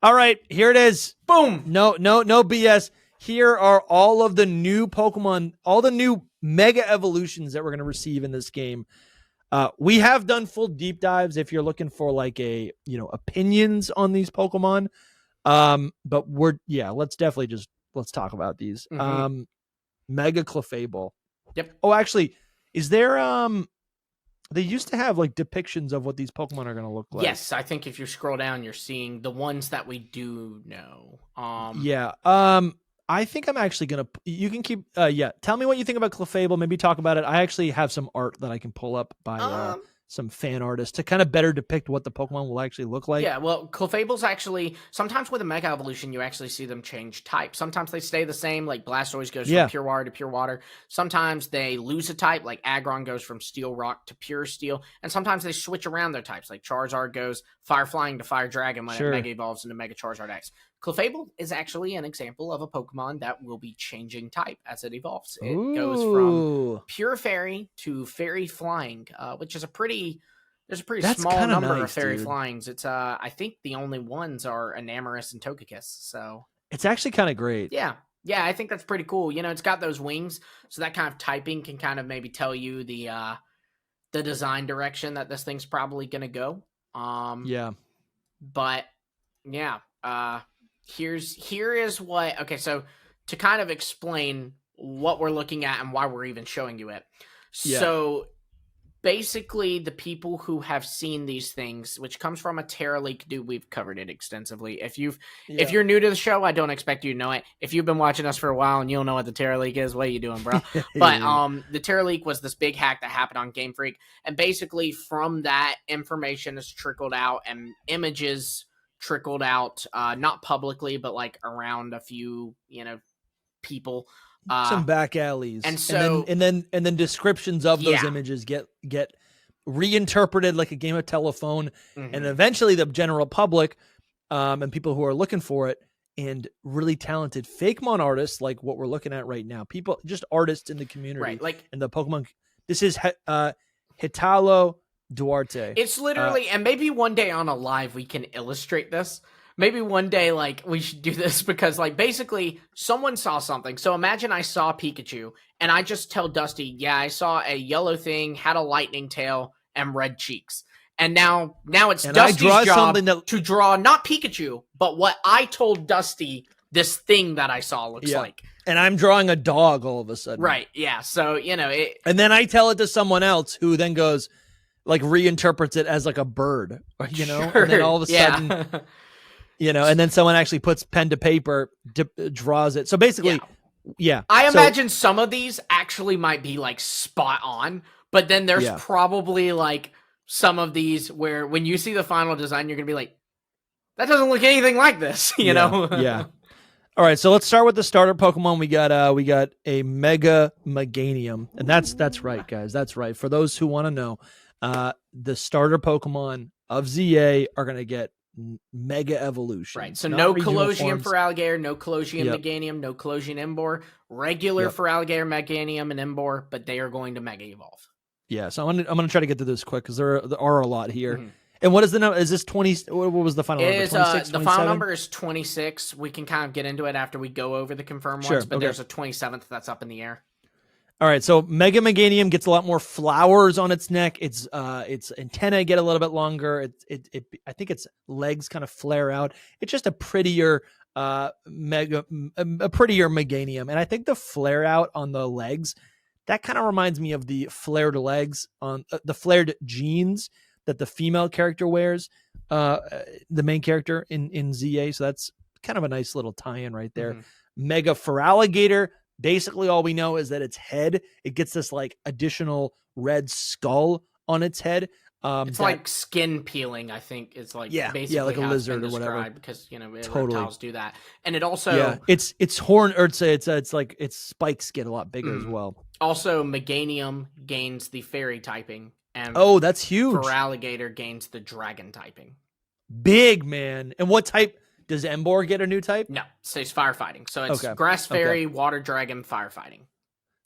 All right, here it is. Boom. No BS. Here are all of the new Pokemon, all the new Mega Evolutions that we're going to receive in this game. We have done full deep dives if you're looking for like opinions on these Pokemon. But let's definitely let's talk about these. Mm-hmm. Mega Clefable. Yep. Oh, actually, is there they used to have like depictions of what these Pokemon are going to look like. Yes, I think if you scroll down, you're seeing the ones that we do know. I think I'm actually going to, you can keep, tell me what you think about Clefable. Maybe talk about it. I actually have some art that I can pull up by some fan artists to kind of better depict what the Pokemon will actually look like. Yeah, well, Clefable's actually, sometimes with a Mega Evolution, you actually see them change type. Sometimes they stay the same, like Blastoise goes from Pure Water to Pure Water. Sometimes they lose a type, like Aggron goes from Steel Rock to Pure Steel. And sometimes they switch around their types, like Charizard goes Fire Flying to Fire Dragon when it Mega Evolves into Mega Charizard X. Clefable is actually an example of a Pokemon that will be changing type as it evolves. It goes from Pure Fairy to Fairy Flying, which is there's a pretty small number of Fairy Flyings. It's I think the only ones are Enamorus and Togekiss. So it's actually kind of great. Yeah, I think that's pretty cool. It's got those wings, so that kind of typing can kind of maybe tell you the design direction that this thing's probably gonna go. But yeah, here is what. Okay, so to kind of explain what we're looking at and why we're even showing you it. So basically, the people who have seen these things, which comes from a Terra Leak, we've covered it extensively. If you're new to the show, I don't expect you to know it. If you've been watching us for a while and you'll know what the Terra Leak is, what are you doing, bro? But the Terra Leak was this big hack that happened on Game Freak, and basically from that, information has trickled out and images trickled out, not publicly, but like around a few, people. Some back alleys, and so and then descriptions of those images get reinterpreted like a game of telephone, and eventually the general public, and people who are looking for it, and really talented Fakemon artists like what we're looking at right now, people just artists in the community, right? Like in the Pokemon. This is Hitalo Duarte. It's literally, and maybe one day on a live we can illustrate this. Maybe one day, like, we should do this because, like, basically someone saw something. So imagine I saw Pikachu and I just tell Dusty, yeah, I saw a yellow thing, had a lightning tail and red cheeks. And now it's Dusty's job to draw not Pikachu, but what I told Dusty this thing that I saw looks like. And I'm drawing a dog all of a sudden. Right, yeah. So, and then I tell it to someone else who then goes, like, reinterprets it as, like, a bird, Sure. And then all of a sudden... and then someone actually puts pen to paper, draws it. So basically, I imagine some of these actually might be like spot on, but then there's probably like some of these where when you see the final design, you're going to be like, that doesn't look anything like this, you know? Yeah. All right, so let's start with the starter Pokemon. We got a Mega Meganium, and that's right, guys. That's right. For those who want to know, the starter Pokemon of ZA are going to get Mega Evolution. Right. So no Colosseum for Alligator, no Colosseum Meganium, no Colosseum Embor, regular for Alligator, Meganium, and Embor, but they are going to Mega Evolve. Yeah, so I'm gonna try to get through this quick because there are a lot here. And what is the number? Is this 20? What was the final number? 26, the final number is 26. We can kind of get into it after we go over the confirmed ones, but there's a 27th that's up in the air. All right, so Mega Meganium gets a lot more flowers on its neck. Its antennae get a little bit longer. I think its legs kind of flare out. It's just a prettier prettier Meganium, and I think the flare out on the legs that kind of reminds me of the flared legs on the flared jeans that the female character wears, the main character in ZA. So that's kind of a nice little tie-in right there. Mega Feraligatr. Basically, all we know is that its head, it gets this like additional red skull on its head. It's like skin peeling, I think. It's like basically like a lizard or whatever. Because reptiles do that, and it also its horn or it's like its spikes get a lot bigger as well. Also, Meganium gains the fairy typing, and that's huge. Feraligatr gains the dragon typing. Big man, and what type? Does Embor get a new type? No, it stays firefighting. So it's grass fairy, water dragon, firefighting.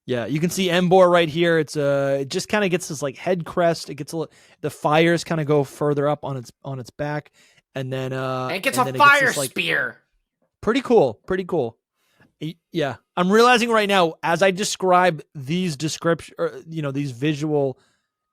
Yeah, you can see Embor right here. It's it just kind of gets this like head crest. It gets the fires kind of go further up on its back, and then And it gets and a then fire this, like, spear. Pretty cool. Yeah, I'm realizing right now as I describe these description, or, these visual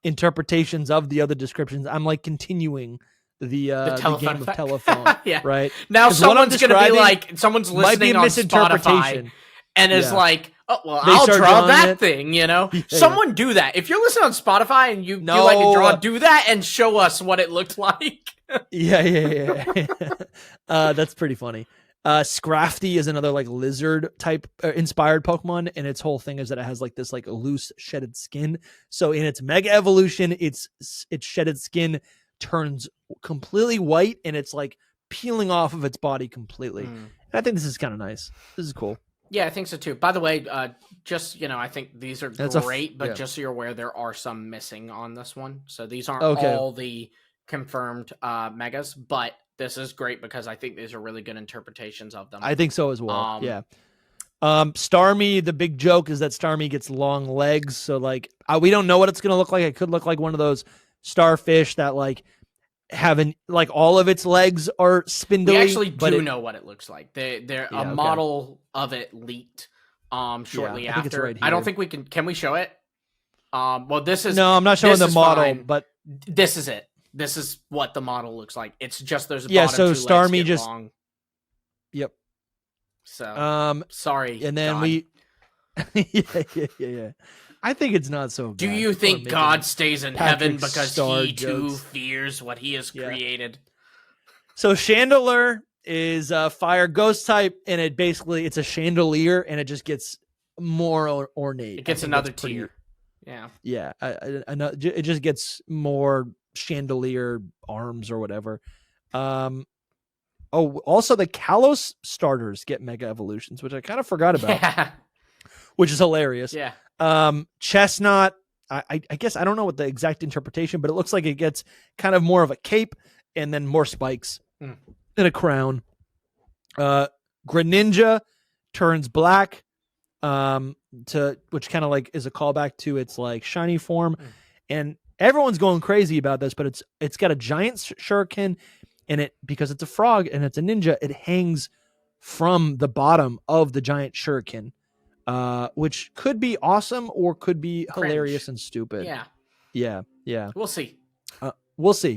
interpretations of the other descriptions, I'm like continuing the telephone game of effect. telephone. Yeah. Right Now 'Cause what I'm someone's going to be describing like, someone's might be listening a on Spotify misinterpretation. and is Yeah. like, oh, well, They I'll start draw drawing that it. thing, Yeah. Someone do that. If you're listening on Spotify and you like to draw, do that and show us what it looked like. Yeah. That's pretty funny. Scrafty is another like lizard type inspired Pokemon, and its whole thing is that it has like this like loose shedded skin. So in its Mega Evolution, its shedded skin turns completely white, and it's like peeling off of its body completely. And I think this is kind of nice. This is cool. Yeah, I think so too. By the way, just I think these are great, but just so you're aware, there are some missing on this one. So these aren't all the confirmed megas, but this is great because I think these are really good interpretations of them. I think so as well. Yeah. Starmie, the big joke is that Starmie gets long legs, so like we don't know what it's gonna look like. It could look like one of those starfish that like having like all of its legs are spindly. We actually do know what it looks like. A model of it leaked shortly after. It's right here. I don't think we can we show it? Well, this is no, I'm not showing the model, fine. But this is it. This is what the model looks like. It's just there's a bottom so two Starmie legs just long. Yep. So sorry. And then God. yeah. I think it's not so bad. Do you think God stays in heaven because he too jokes. fears what he has created? So Chandelure is a fire ghost type, and it's a chandelier, and it just gets more ornate. It gets another tier. Yeah. It just gets more chandelier arms or whatever. Also the Kalos starters get Mega Evolutions, which I kind of forgot about, which is hilarious. Yeah. Chestnut, I guess I don't know what the exact interpretation, but it looks like it gets kind of more of a cape and then more spikes and a crown. Greninja turns black, which kind of like is a callback to its like shiny form, and everyone's going crazy about this, but it's got a giant shuriken, and because it's a frog and it's a ninja, it hangs from the bottom of the giant shuriken, which could be awesome or could be hilarious and stupid. Yeah. We'll see.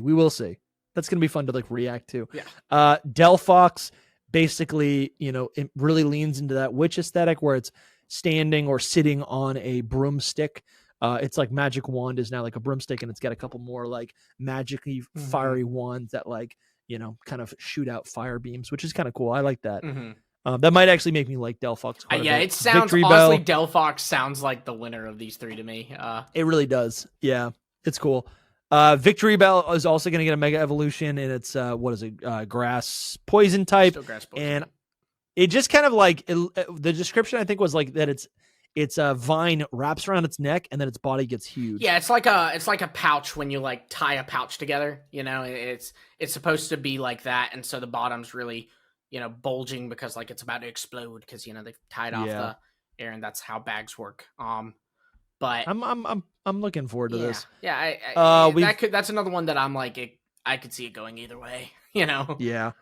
We will see. That's gonna be fun to like react to. Yeah. Delphox basically, it really leans into that witch aesthetic where it's standing or sitting on a broomstick. It's like magic wand is now like a broomstick, and it's got a couple more like magically fiery wands that like, kind of shoot out fire beams, which is kind of cool. I like that. That might actually make me like Delphox. It sounds honestly, Delphox sounds like the winner of these three to me. It really does. Yeah, it's cool. Victory Bell is also going to get a Mega Evolution, and it's grass poison type. Still grass poison. And it just kind of like the description I think was like that it's a vine wraps around its neck, and then its body gets huge. Yeah, it's like a pouch when you like tie a pouch together. It's supposed to be like that, and so the bottom's really bulging because like it's about to explode because they've tied off the air, and that's how bags work. But I'm looking forward to this. Yeah, that's another one that I'm like I could see it going either way. Yeah.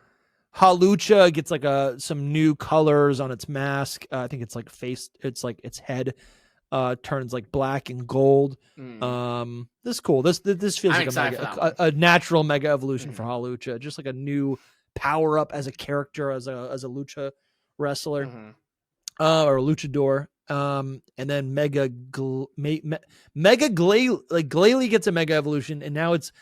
Hawlucha gets like some new colors on its mask. I think it's like it's like its head turns like black and gold. This is cool. This feels like a natural Mega Evolution for Hawlucha, just like a new power up as a character, as a lucha wrestler or luchador. And then Glalie gets a Mega Evolution, and now its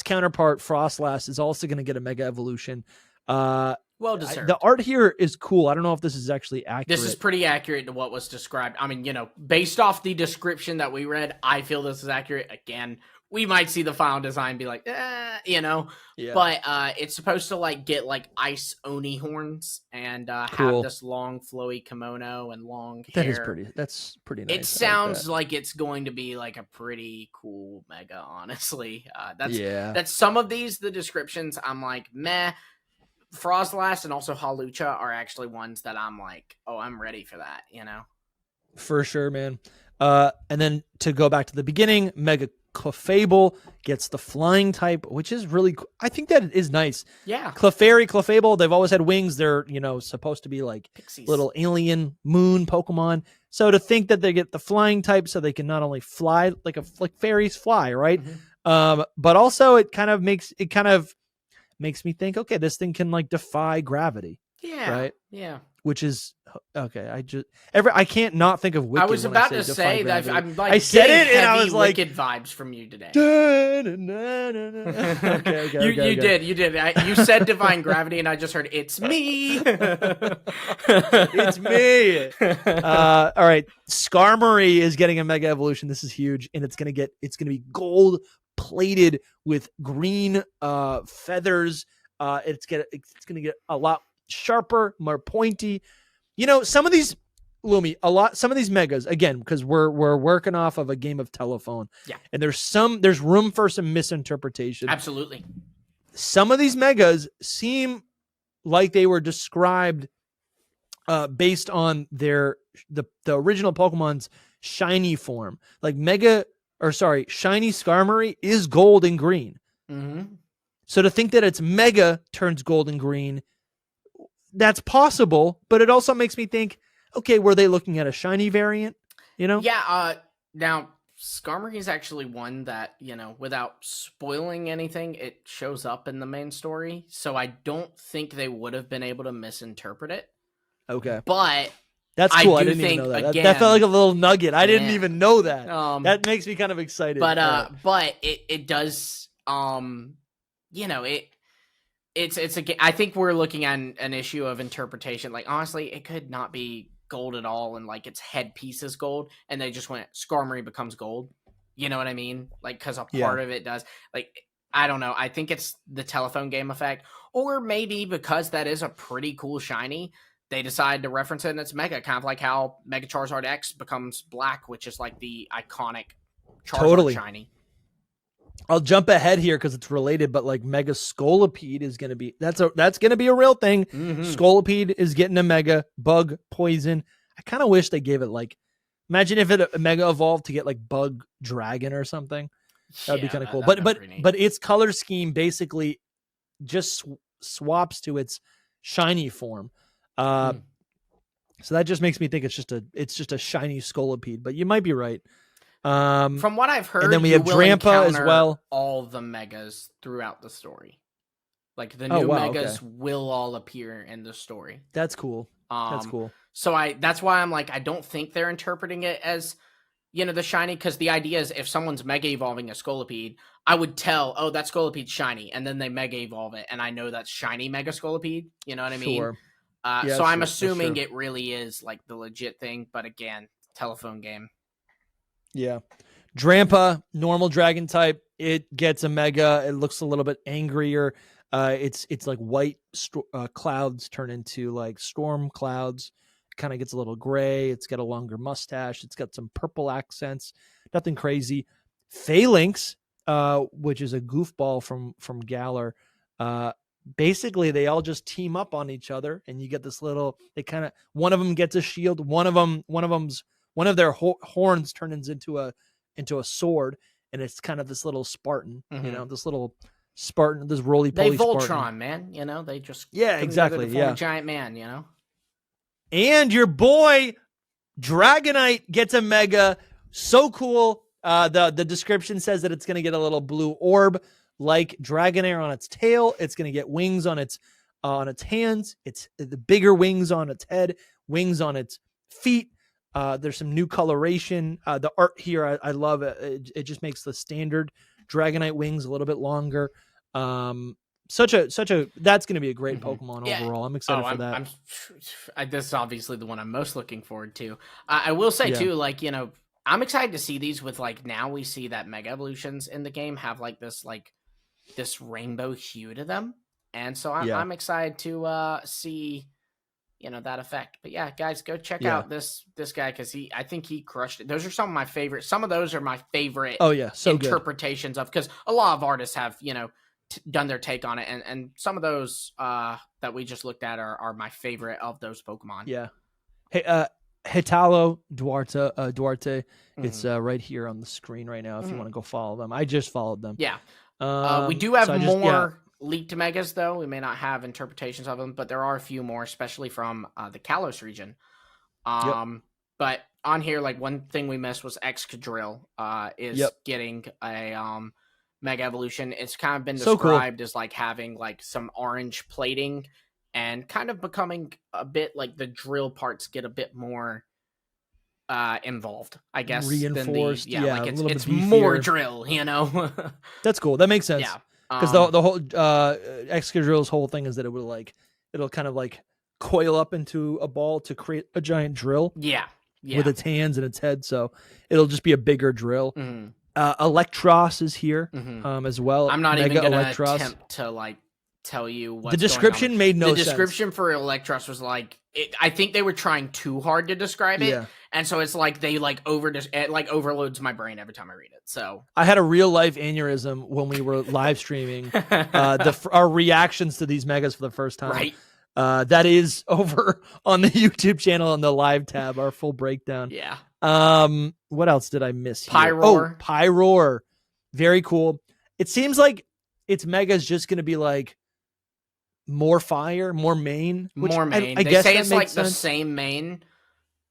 counterpart Frostlass is also going to get a Mega Evolution. Well deserved. The art here is cool. I don't know if this is actually accurate. This is pretty accurate to what was described. I mean, based off the description that we read, I feel this is accurate. Again, we might see the final design and be like, Yeah. But it's supposed to like get like ice oni horns and have this long flowy kimono and long hair. That's pretty nice. It sounds like it's going to be like a pretty cool Mega, honestly. That's some of the descriptions I'm like, meh. Frostlass and also Hawlucha are actually ones that I'm like, oh, I'm ready for that, For sure, man. And then to go back to the beginning, Mega Clefable gets the flying type, which is really cool. I think that is nice. Yeah. Clefairy, Clefable, they've always had wings. They're, supposed to be like Pixies. little alien moon Pokemon. So to think that they get the flying type so they can not only fly like fairies fly, right? But also it kind of makes me think, okay, this thing can like defy gravity. Yeah. Right? Yeah. Which is okay. I can't not think of Wicked. I was about to say that I'm like I said it and I heavy was like Wicked vibes from you today. Okay. You did. You said divine gravity, and I just heard it's me. It's me. All right, Skarmory is getting a mega evolution. This is huge, and it's gonna be gold plated with green feathers. It's gonna get a lot sharper, more pointy. Some of these some of these megas, again, because we're working off of a game of telephone. Yeah. And there's room for some misinterpretation. Absolutely. Some of these megas seem like they were described based on the original Pokemon's shiny form. Like shiny Skarmory is gold and green. Mm-hmm. So to think that it's mega turns gold and green, that's possible, but it also makes me think, okay, were they looking at a shiny variant? Yeah. Now Skarmory is actually one that, without spoiling anything, it shows up in the main story. So I don't think they would have been able to misinterpret it. Okay. But that's cool. I didn't even know that. That felt like a little nugget. I didn't even know that. That makes me kind of excited. But it does, I think we're looking at an issue of interpretation. Like, honestly, it could not be gold at all, and like its headpiece is gold, and they just went Skarmory becomes gold. You know what I mean? Like, because a part of it does. Like, I don't know. I think it's the telephone game effect, or maybe because that is a pretty cool shiny, they decide to reference it in its mega, kind of like how Mega Charizard X becomes black, which is like the iconic Charizard shiny. I'll jump ahead here because it's related, but like Mega Scolipede is going to be that's going to be a real thing. Mm-hmm. Scolipede is getting a mega bug poison. I kind of wish they gave it like, imagine if it mega evolved to get like bug dragon or something. That would be kind of cool. But its color scheme basically just swaps to its shiny form. So that just makes me think it's just a shiny Scolipede. But you might be right. From what I've heard, and then we have Drampa as well. All the megas throughout the story, like the new megas will all appear in the story. That's cool. That's cool. So that's why I'm like, I don't think they're interpreting it as, the shiny, because the idea is if someone's mega evolving a Scolipede, I would tell, oh, that Scolipede's shiny, and then they mega evolve it, and I know that's shiny Mega Scolipede. You know what I mean? Sure. So I'm assuming it really is like the legit thing, but again, telephone game. Yeah. Drampa, normal dragon type. It gets a mega. It looks a little bit angrier. It's like white clouds turn into like storm clouds. It kind of gets a little gray. It's got a longer mustache. It's got some purple accents. Nothing crazy. Phalanx, which is a goofball from Galar. Basically, they all just team up on each other, and you get this little. One of them gets a shield. One of their horns turns into a sword, and it's kind of this little Spartan, this little Spartan, this roly-poly They Voltron, Spartan. man, they just exactly, a giant man, And your boy Dragonite gets a mega, so cool. The description says that it's going to get a little blue orb like Dragonair on its tail. It's going to get wings on its hands. It's the bigger wings on its head, wings on its feet. There's some new coloration. The art here, I love it. It just makes the standard Dragonite wings a little bit longer. That's going to be a great Pokemon overall. I'm excited for that. This is obviously the one I'm most looking forward to. I will say too, like, I'm excited to see these with like, now we see that Mega Evolutions in the game have like this rainbow hue to them. And so I'm excited to see that effect. But yeah, guys, go check out this guy, because I think he crushed it. Those are some of my favorite. Some of those are my favorite. Oh yeah, so interpretations of, because a lot of artists have done their take on it, and some of those that we just looked at are my favorite of those Pokemon. Yeah. Hey, Hitalo Duarte. It's right here on the screen right now if you want to go follow them. I just followed them. Yeah. We do have leaked megas, though. We may not have interpretations of them, but there are a few more, especially from the Kalos region. But on here, like, one thing we missed was Excadrill is getting a mega evolution. It's kind of been described as like having like some orange plating and kind of becoming a bit like the drill parts get a bit more involved, I guess. Reinforced. Like it's more drill, you know? That's cool. That makes sense. Yeah. Because the whole Excadrill's whole thing is that it'll kind of like coil up into a ball to create a giant drill. Yeah. With its hands and its head, so it'll just be a bigger drill. Electros is here as well. I'm not even gonna attempt to like tell you what the description made no sense. The description for Electros was like, I think they were trying too hard to describe it, and so it's like they like it like overloads my brain every time I read it. So I had a real life aneurysm when we were live streaming our reactions to these megas for the first time. Right. That is over on the YouTube channel on the live tab, our full breakdown. Yeah. What else did I miss here? Pyroar. Oh, Pyroar. Very cool. It seems like its mega is just going to be like more fire, more main. More main. I guess say it's like the same main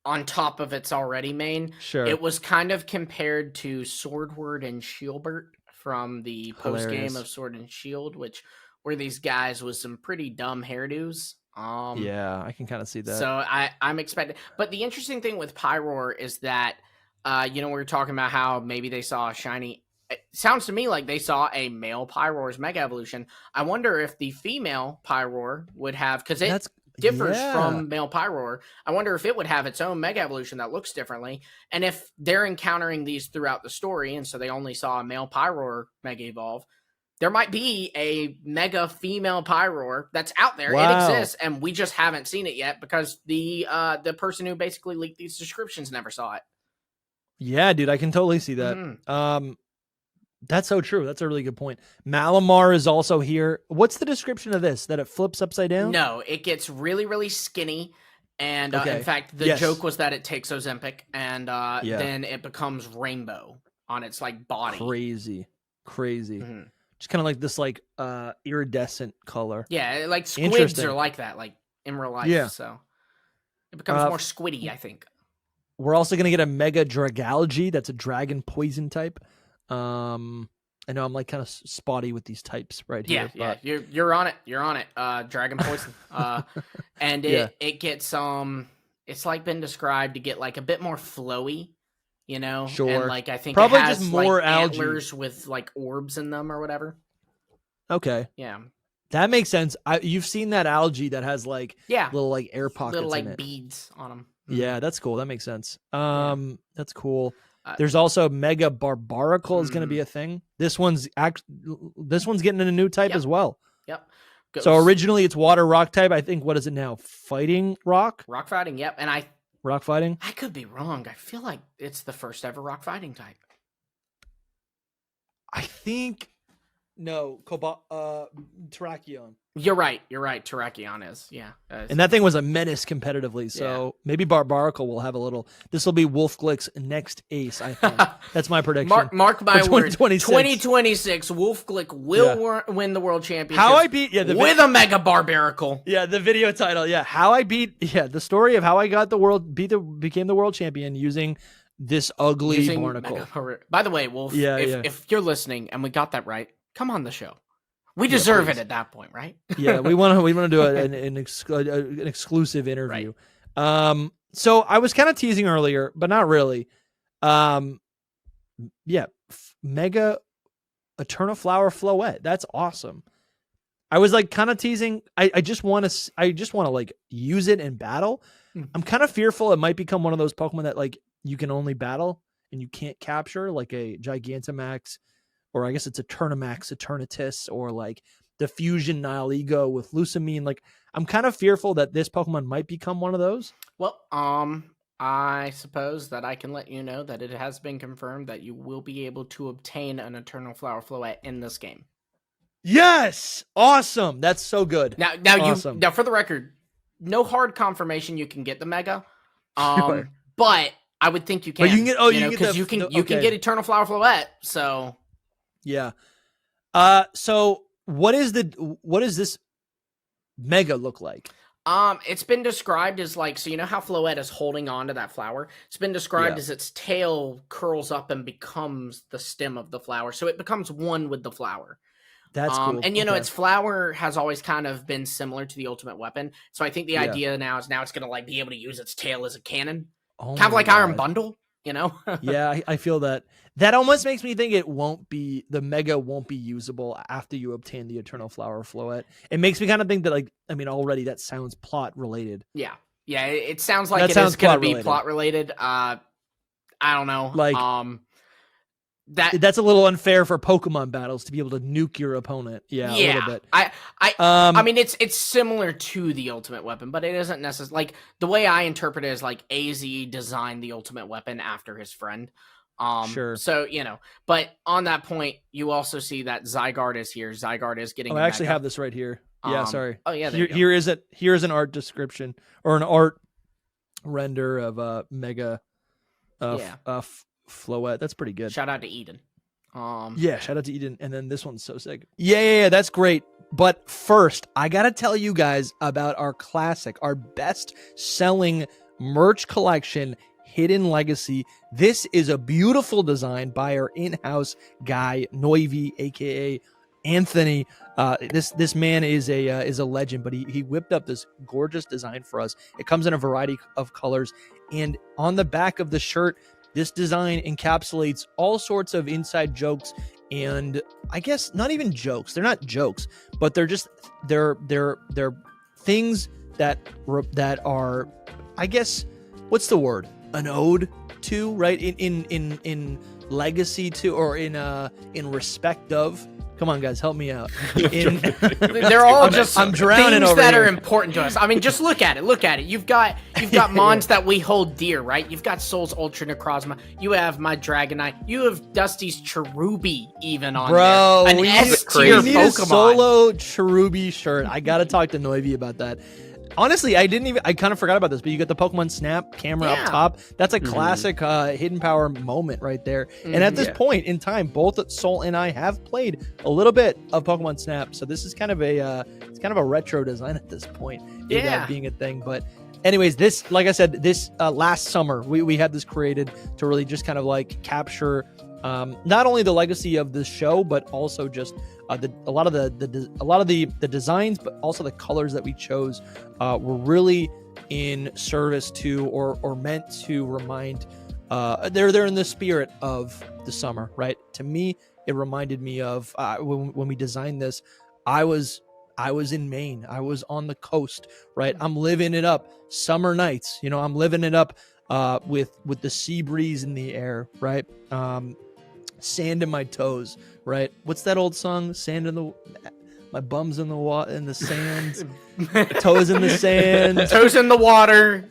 on top of its already main. Sure. It was kind of compared to Swordward and Shieldbert from the post game of Sword and Shield, which were these guys with some pretty dumb hairdos. Yeah, I can kind of see that. So I'm expecting, but the interesting thing with Pyroar is that, we were talking about how maybe they saw a shiny. It sounds to me like they saw a male Pyroar's mega evolution. I wonder if the female Pyroar would have, because it differs from male Pyroar. I wonder if it would have its own mega evolution that looks differently. And if they're encountering these throughout the story, and so they only saw a male Pyroar mega evolve, there might be a mega female Pyroar that's out there. Wow. It exists, and we just haven't seen it yet because the person who basically leaked these descriptions never saw it. Yeah, dude, I can totally see that. That's so true. That's a really good point. Malamar is also here. What's the description of this? That it flips upside down? No, it gets really, really skinny. And in fact, the joke was that it takes Ozempic, and then it becomes rainbow on its like body. Crazy. Just kind of like this like iridescent color. Yeah, like squids are like that, like in real life. Yeah. So it becomes more squiddy, I think. We're also gonna get a Mega Dragalge. That's a dragon poison type. I know I'm like kind of spotty with these types right here. Yeah, you're on it. Dragon poison. And it gets it's like been described to get like a bit more flowy. You know, sure. And like I think probably it has just more like algae antlers with like orbs in them or whatever. Okay, yeah, that makes sense. You've seen that algae that has like little like air pockets, little like in it. Beads on them. Yeah, that's cool. That makes sense. That's cool. There's also Mega Barbaracle is going to be a thing. This one's getting a new type as well. Yep. So originally it's water rock type. I think what is it now? Fighting rock. Rock fighting. Yep. And rock fighting? I could be wrong. I feel like it's the first ever rock fighting type. I think Terrakion. You're right. Terrakion is. Yeah. And that thing was a menace competitively. So maybe Barbaracle will have a little. This will be Wolfglick's next ace, I think. That's my prediction. Mark my word. 2026, Wolfglick will win the world championship. How I beat with a Mega Barbaracle. Yeah, the video title. Yeah, how I beat. Yeah, the story of how I got became the world champion using this ugly barnacle. By the way, Wolf, if you're listening and we got that right, come on the show. We deserve it at that point, right? Yeah, we want to do an exclusive interview. Right. So I was kind of teasing earlier, but not really. Mega Eternal Flower Floette. That's awesome. I was like kind of teasing. I just want to like use it in battle. I'm kind of fearful it might become one of those Pokemon that like you can only battle and you can't capture, like a Gigantamax. Or I guess it's Eternamax, Eternatus, or like the Fusion Nihilego with Lusamine. Like, I'm kind of fearful that this Pokemon might become one of those. Well, I suppose that I can let you know that it has been confirmed that you will be able to obtain an Eternal Flower Floette in this game. Yes! Awesome! That's so good. Now, for the record, no hard confirmation you can get the Mega, Sure. But I would think you can. But you can get because you can get Eternal Flower Floette. So yeah. So what does this mega look like? It's been described as like, so you know how Floette is holding on to that flower? It's been described as its tail curls up and becomes the stem of the flower. So it becomes one with the flower. That's cool. And its flower has always kind of been similar to the ultimate weapon. So I think the idea now is it's going to like be able to use its tail as a cannon. Kind of like Iron Bundle, Yeah, I feel that. That almost makes me think the mega won't be usable after you obtain the Eternal Flower Floette. It makes me kind of think that, like, I mean, already that sounds plot related. Yeah. Yeah, it sounds like it is going to be plot related. I don't know. Like, that's a little unfair for Pokemon battles to be able to nuke your opponent. Yeah, a little bit. I mean, it's similar to the ultimate weapon, but it isn't necessarily like the way I interpret it is like AZ designed the ultimate weapon after his friend. Sure. So but on that point, you also see that Zygarde is here. Zygarde is getting. I actually have this right here. Yeah, sorry. Oh yeah. Here's an art description or an art render of Mega. Floette. That's pretty good. Shout out to Eden. Shout out to Eden. And then this one's so sick. Yeah, that's great. But first, I gotta tell you guys about our classic, our best selling merch collection, Hidden Legacy. This is a beautiful design by our in-house guy, Noivi, aka Anthony. This man is a legend, but he whipped up this gorgeous design for us. It comes in a variety of colors, and on the back of the shirt, this design encapsulates all sorts of inside jokes, and I guess not even jokes. They're not jokes, but they're just they're things that are, I guess, what's the word? An ode to, right? In legacy to, or in respect of. Come on, guys, help me out. They're all I'm drowning things over that here. are important to us. I mean, just look at it. You've got mons that we hold dear, right? You've got Soul's Ultra Necrozma. You have my Dragonite. You have Dusty's Cherubi even on there. We need a solo Cherubi shirt. I gotta talk to Noivi about that. Honestly, I kind of forgot about this, but you got the Pokemon Snap camera up top. That's a classic Hidden Power moment right there. And at this point in time, both Soul and I have played a little bit of Pokemon Snap. So this is kind of a retro design at this point. Being a thing. But anyways, this, like I said, this last summer, we had this created to really just kind of like capture not only the legacy of the show, but also just a lot of the designs, but also the colors that we chose were really in service to or meant to remind. They're in the spirit of the summer, right? To me, it reminded me of when we designed this. I was in Maine. I was on the coast, right? I'm living it up. Summer nights, I'm living it up with the sea breeze in the air, right? Sand in my toes, right? What's that old song? Sand in my bum's in the sand, toes in the sand, toes in the water,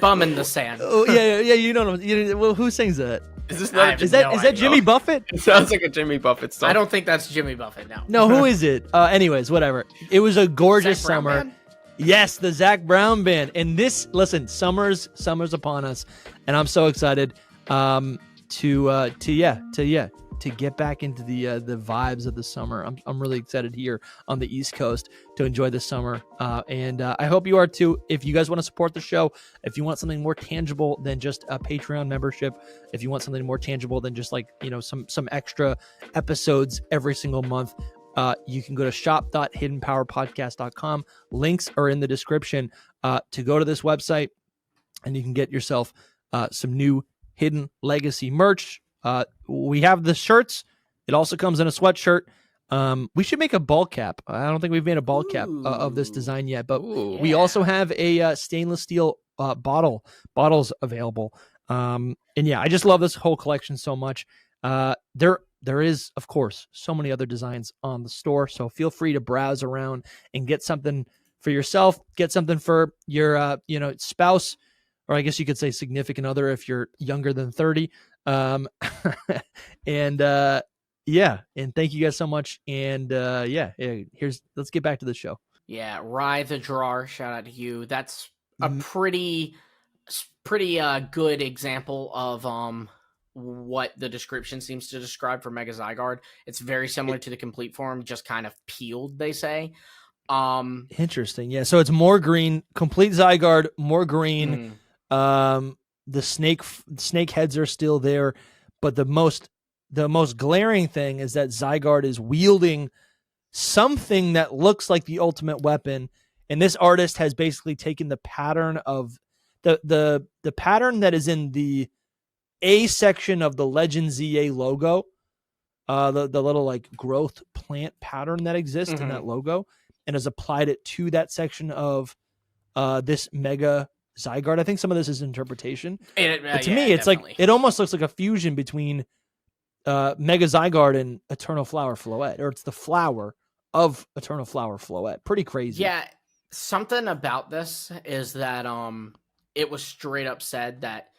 bum in the sand. Oh yeah. You know well, who sings that? Is this is that Jimmy Buffett? It sounds like a Jimmy Buffett song. I don't think that's Jimmy Buffett. No, who is it? Anyways, whatever. It was a gorgeous summer. Band? Yes, the Zach Brown Band. And this, listen, summer's upon us, and I'm so excited to get back into the vibes of the summer. I'm really excited here on the East Coast to enjoy the summer, and I hope you are too. If you guys want to support the show, if you want something more tangible than just a Patreon membership, if you want something more tangible than just like some extra episodes every single month, you can go to shop.hiddenpowerpodcast.com. Links are in the description to go to this website, and you can get yourself some new Hidden Legacy merch. We have the shirts. It also comes in a sweatshirt. We should make a ball cap. I don't think we've made a ball cap of this design yet, but we also have a stainless steel bottles available. And I just love this whole collection so much. There is, of course, so many other designs on the store, so feel free to browse around and get something for yourself, get something for your spouse, or I guess you could say significant other if you're younger than 30. And thank you guys so much. And let's get back to the show. Yeah, Rye the Drawer, shout out to you. That's a pretty pretty good example of what the description seems to describe for Mega Zygarde. It's very similar to the complete form, just kind of peeled, they say. Interesting. Yeah, so it's more green, complete Zygarde, more green. The snake heads are still there, but the most glaring thing is that Zygarde is wielding something that looks like the ultimate weapon, and this artist has basically taken the pattern of the pattern that is in the A section of the Legend ZA logo, the little like growth plant pattern that exists in that logo, and has applied it to that section of this Mega Zygarde. I think some of this is interpretation, but to me, it's definitely. Like it almost looks like a fusion between Mega Zygarde and Eternal Flower Floette, or it's the flower of Eternal Flower Floette. Pretty crazy. Yeah, something about this is that it was straight up said that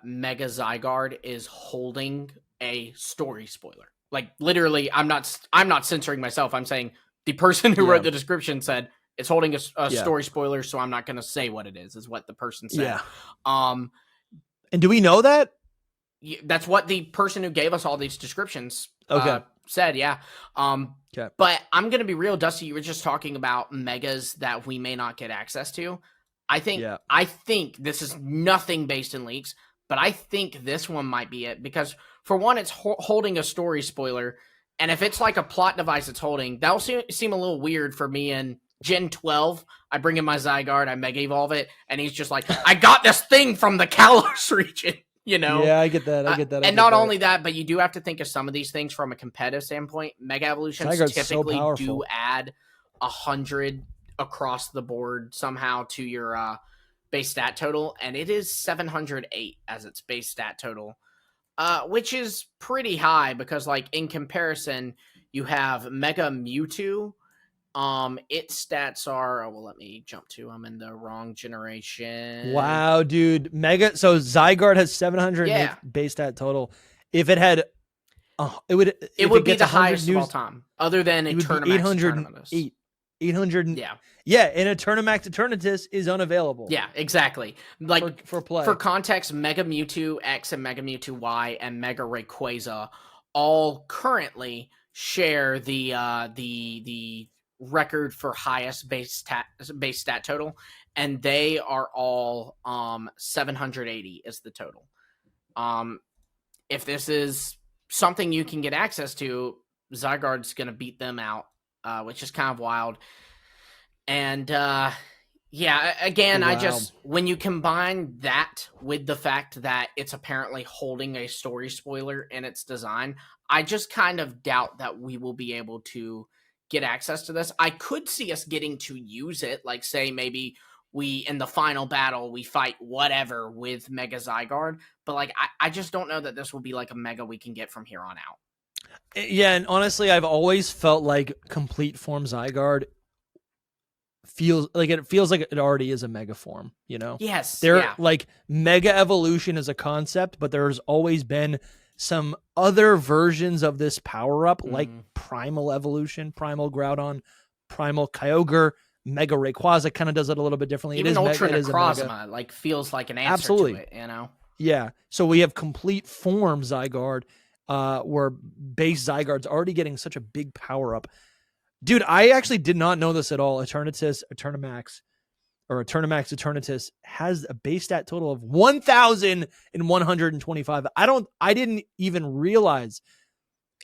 Mega Zygarde is holding a story spoiler. Like literally, I'm not censoring myself. I'm saying the person who wrote the description said it's holding a story spoiler, so I'm not going to say what it is what the person said. Yeah. And do we know that? That's what the person who gave us all these descriptions said. Yeah. Okay. But I'm going to be real, Dusty. You were just talking about megas that we may not get access to. I think this is nothing based in leaks, but I think this one might be it because for one, it's holding a story spoiler. And if it's like a plot device it's holding, that'll seem a little weird for me in Gen 12. I bring in my Zygarde, I Mega Evolve it, and he's just like, I got this thing from the Kalos region, you know? Yeah, I get that. And not only that, but you do have to think of some of these things from a competitive standpoint. Mega Evolutions typically do add 100 across the board somehow to your base stat total, and it is 708 as its base stat total. Which is pretty high because, like, in comparison, you have Mega Mewtwo. Its stats are. Oh, well, let me jump to. I'm in the wrong generation. Wow, dude, Mega. So Zygarde has 708 base stat total. If it had, it would be the highest of all time, other than Eternamax. 808. 800. Yeah. Yeah, and Eternamax Eternatus is unavailable. Yeah, exactly. Like for play. For context, Mega Mewtwo X and Mega Mewtwo Y and Mega Rayquaza all currently share the record for highest base stat total, and they are all 780 is the total. If this is something you can get access to, Zygarde's going to beat them out, which is kind of wild. And again, wow. When you combine that with the fact that it's apparently holding a story spoiler in its design, I just kind of doubt that we will be able to get access to this. I could see us getting to use it, like say maybe we, in the final battle, we fight whatever with Mega Zygarde, but like I just don't know that this will be like a Mega we can get from here on out. Yeah, and honestly, I've always felt like complete form Zygarde feels like it already is a mega form, you know? Yes. Like mega evolution is a concept, but there's always been some other versions of this power up, like primal evolution, primal Groudon, primal Kyogre, Mega Rayquaza kind of does it a little bit differently. Even Ultra Necrozma like feels like an answer to it, you know? Yeah. So we have complete form Zygarde, where base Zygarde's already getting such a big power up. Dude, I actually did not know this at all. Eternamax Eternatus has a base stat total of 1,125. I didn't even realize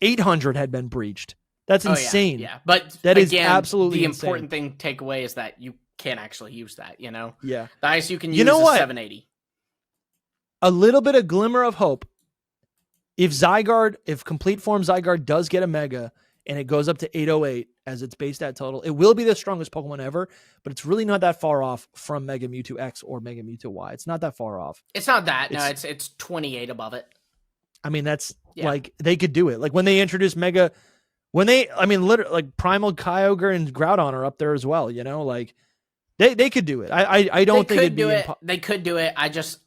800 had been breached. That's insane. Yeah. But that again, is absolutely the insane. Important thing to take away is that you can't actually use that, you know? Yeah. The highest you can use is 780. A little bit of glimmer of hope. If complete form Zygarde does get a mega and it goes up to 808 as its base stat total, it will be the strongest Pokemon ever, but it's really not that far off from Mega Mewtwo X or Mega Mewtwo Y. It's not that far off. It's not that. It's 28 above it. I mean, that's like, they could do it. Like when they introduced literally, like Primal Kyogre and Groudon are up there as well, you know? Like they could do it. I don't think it'd be they could do it. I just,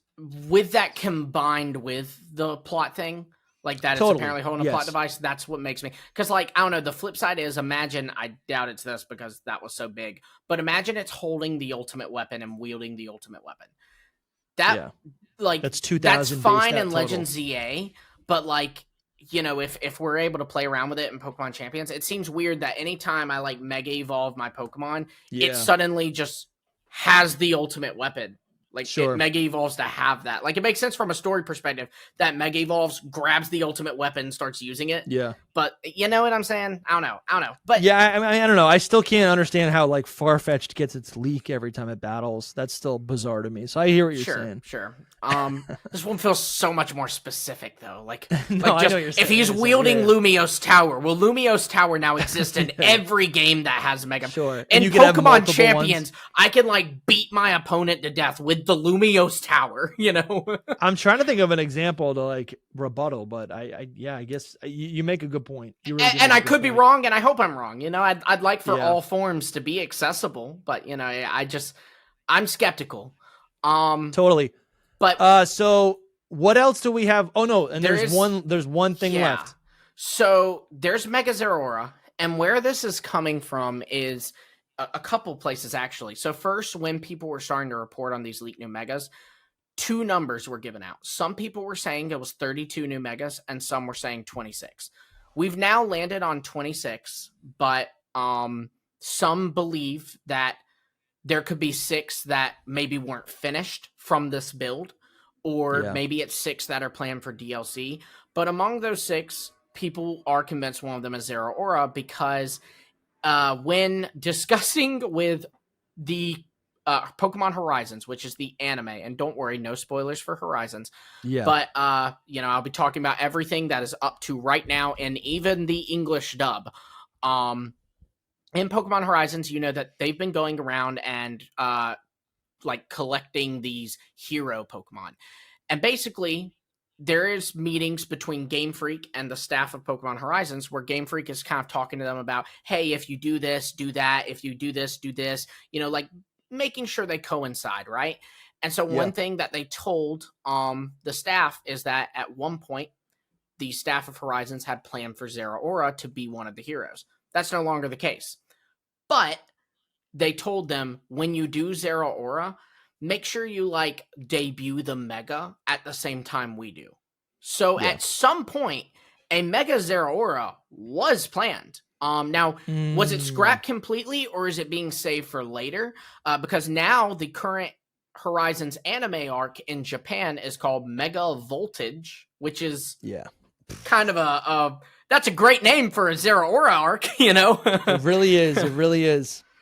with that combined with the plot thing, like that, totally. It's apparently holding a plot device. That's what makes me, because like, I don't know, the flip side is, imagine, I doubt it's this because that was so big, but imagine it's holding the ultimate weapon and wielding the ultimate weapon. that like that's 2,000. That's fine in Legends ZA, but like, you know, if we're able to play around with it in Pokemon Champions, it seems weird that anytime I like Mega Evolve my Pokemon, it suddenly just has the ultimate weapon. Like it Mega Evolves to have that. Like it makes sense from a story perspective that Mega Evolves, grabs the ultimate weapon, and starts using it. Yeah. But you know what I'm saying? I don't know. But yeah, I mean, I don't know. I still can't understand how like Farfetch'd gets its leak every time it battles. That's still bizarre to me. So I hear what you're saying. Sure. This one feels so much more specific though. Like, no, like just, I know what you're saying. If he's wielding Lumiose Tower, will Lumiose Tower now exist in every game that has Mega? Sure. In Pokemon Champions, I can like beat my opponent to death with the Lumiose Tower, you know? I'm trying to think of an example to like rebuttal, but I guess you make a good point. You really and I could be wrong, and I hope I'm wrong. You know, I'd like for all forms to be accessible, but you know, I'm skeptical. Totally. But so what else do we have? Oh no, and there's one thing left. So there's Mega Zeraora, and where this is coming from is a couple places actually. So first, when people were starting to report on these leaked new megas, 2 numbers were given out. Some people were saying it was 32 new megas, and some were saying 26. We've now landed on 26, but some believe that there could be 6 that maybe weren't finished from this build, or maybe it's 6 that are planned for DLC. But among those 6, people are convinced one of them is Zeraora because when discussing with the Pokemon Horizons, which is the anime, and don't worry, no spoilers for Horizons. Yeah. But you know, I'll be talking about everything that is up to right now, and even the English dub. In Pokemon Horizons, you know that they've been going around and like collecting these hero Pokemon, and basically there is meetings between Game Freak and the staff of Pokemon Horizons where Game Freak is kind of talking to them about, hey, if you do this, do that. If you do this, do this. You know, like making sure they coincide, right? And so one thing that they told the staff is that at one point, the staff of Horizons had planned for Zeraora to be one of the heroes. That's no longer the case. But they told them, when you do Zeraora, make sure you like debut the Mega at the same time we do. So at some point, a Mega Zeraora was planned. Now, was it scrapped completely, or is it being saved for later? Because now the current Horizons anime arc in Japan is called Mega Voltage, which is kind of that's a great name for a Zeraora arc, you know? It really is. It really is.